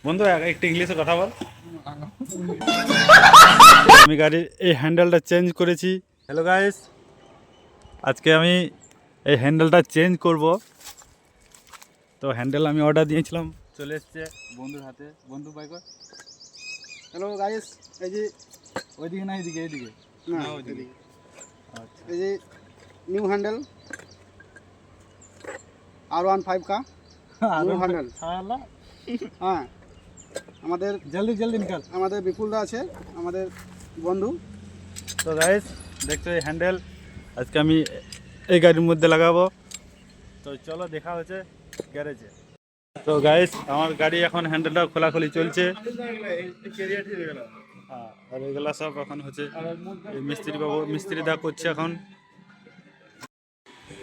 বন্ধু একটু ইংলিশে কথা বল। আমি গাড়ির এই হ্যান্ডেলটা চেঞ্জ করেছি। হ্যালো গাইস, আজকে আমি এই হ্যান্ডেলটা চেঞ্জ করব। তো হ্যান্ডেল আমি অর্ডার দিয়েছিলাম, চলে এসছে বন্ধুর হাতে। বন্ধু বাই কর। হ্যালো গাইস, এই যে ওইদিকে না, এইদিকে এইদিকে না না ওইদিকে। এদিকে। আচ্ছা এই যে নিউ হ্যান্ডেল R15 का নিউ হ্যান্ডেল। হ্যাঁ, আমাদের জলদি জলদি নিকাল। আমাদের বিপুলদা আছে, আমাদের বন্ধু। তো গাইস দেখছো এই হ্যান্ডেল আজকে আমি এই গাড়ির মধ্যে লাগাবো। তো চলো দেখা হচ্ছে গ্যারেজে। তো গাইস আমার গাড়ি এখন হ্যান্ডেলটা খোলাখুলি চলছে। হ্যাঁ, আর এগুলা সব এখন হচ্ছে এই মিস্ত্রি দা করছে এখন।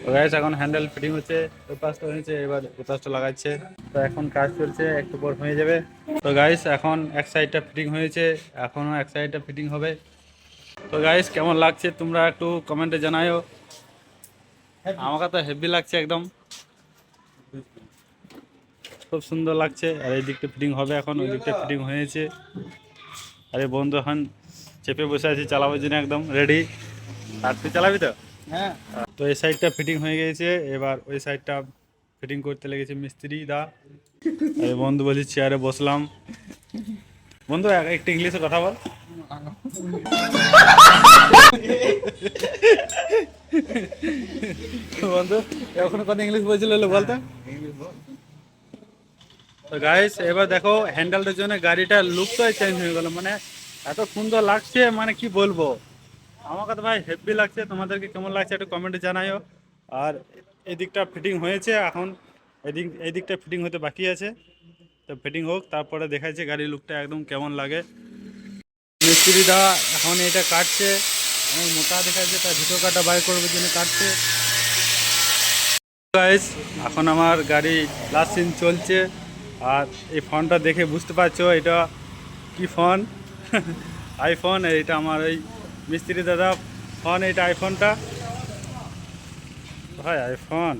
তো গাইস এখন হ্যান্ডেল ফিটিং হচ্ছে, ওই পাশটা হয়েছে, এবার ওই পাশটা লাগাচ্ছে। তো এখন কাজ চলছে, একটু পর হয়ে যাবে। তো গাইস এখন এক সাইডটা ফিটিং হয়েছে, এখনও এক সাইডটা ফিটিং হবে। তো গাইস কেমন লাগছে তোমরা একটু কমেন্টে জানাও। আমাকে তো হেভি লাগছে একদম, খুব সুন্দর লাগছে। আর এই দিকটা ফিটিং হবে এখন, ওই দিকটা ফিটিং হয়েছে। আরে বন্ধু এখন চেপে বসে আছি চালাবার জন্য, একদম রেডি। আর তুই চালাবি তো? হ্যাঁ, তো এই সাইডটা ফিটিং হয়ে গেছে, এবার ওই সাইডটা ফিটিং করতে লেগেছে মিস্ত্রি দা। আরে বন্ধু বলছি চেয়ারে বসলাম। বন্ধু একটু ইংলিশে কথা বল। বন্ধু এখন কোন ইংলিশ বলছিল বলতো। তো গাইস এবার দেখো হ্যান্ডেলটার জন্য গাড়িটার লুকটাই চেঞ্জ হয়ে গেল, মানে এত সুন্দর লাগছে, মানে কি বলবো। আমাকে তো ভাই হেভি লাগছে, তোমাদেরকে কেমন লাগছে একটু কমেন্টে জানাও। আর এদিকটা ফিটিং হয়েছে, এখন এই দিকটা ফিটিং হতে বাকি আছে। তো ফিটিং হোক, তারপরে দেখাচ্ছে গাড়ির লুকটা একদম কেমন লাগে। মিস্ত্রিদা এখন এটা কাটছে, অনেক মোটা দেখাচ্ছে, তার ভিতর কাটা বাই করবার জন্য কাটছে। গাইস এখন আমার গাড়ি লাস্ট সিন চলছে। আর এই ফোনটা দেখে বুঝতে পারছো এটা কি ফোন। আইফোন। এটা আমার ওই মিস্ত্রি দাদা ফোন, এটা আইফোনটা ভাই, আইফোন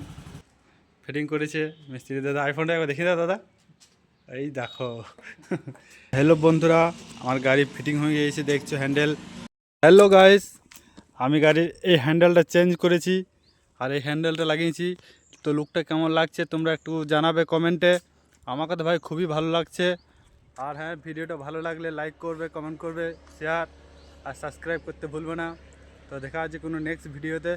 ফিটিং করেছে মিস্ত্রি দাদা। আইফোনটা একবার দেখি দাও দাদা, এই দেখো। হ্যালো বন্ধুরা, আমার গাড়ি ফিটিং হয়ে গিয়েছে, দেখছো হ্যান্ডেল। হ্যালো গাইস, আমি গাড়ির এই হ্যান্ডেলটা চেঞ্জ করেছি আর এই হ্যান্ডেলটা লাগিয়েছি। তো লুকটা কেমন লাগছে তোমরা একটু জানাবে কমেন্টে। আমাকে তো ভাই খুবই ভালো লাগছে। আর হ্যাঁ, ভিডিওটা ভালো লাগলে লাইক করবে, কমেন্ট করবে, শেয়ার আর সাবস্ক্রাইব করতে ভুলবে না। তো দেখা হচ্ছে কোনো নেক্সট ভিডিওতে।